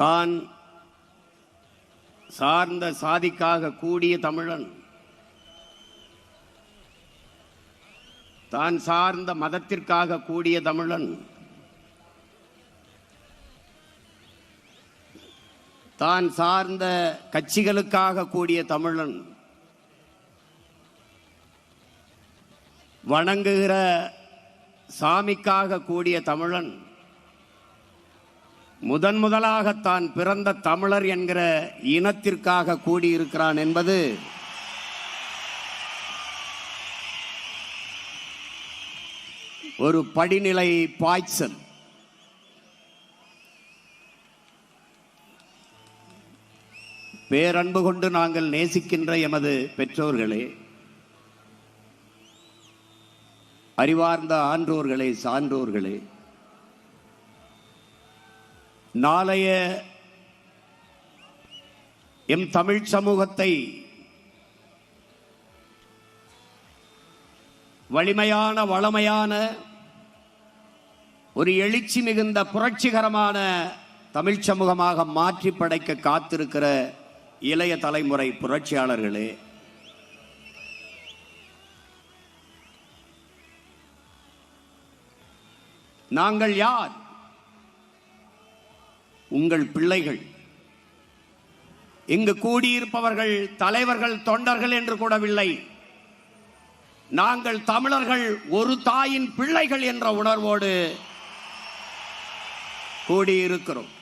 தான் சார்ந்த சாதிக்காக கூடிய தமிழன், தான் சார்ந்த மதத்திற்காக கூடிய தமிழன், தான் சார்ந்த கட்சிகளுக்காக கூடிய தமிழன், வணங்குகிற சாமிக்காக கூடிய தமிழன், முதலாக தான் பிறந்த தமிழர் என்கிற இனத்திற்காக கூடியிருக்கிறான் என்பது ஒரு படிநிலை பாய்ச்சல். பேரன்பு கொண்டு நாங்கள் நேசிக்கின்ற எமது பெற்றோர்களே, அறிவார்ந்த ஆன்றோர்களே, சான்றோர்களே, நாளைய எம் தமிழ் சமூகத்தை வலிமையான, வளமையான, ஒரு எழுச்சி மிகுந்த புரட்சிகரமான தமிழ் சமூகமாக மாற்றி படைக்க காத்திருக்கிற இளைய தலைமுறை புரட்சியாளர்களே, நாங்கள் யார்? உங்கள் பிள்ளைகள். இங்கு கூடியிருப்பவர்கள் தலைவர்கள், தொண்டர்கள் என்று கூடவில்லை. நாங்கள் தமிழர்கள், ஒரு தாயின் பிள்ளைகள் என்ற உணர்வோடு கூடியிருக்கிறோம்.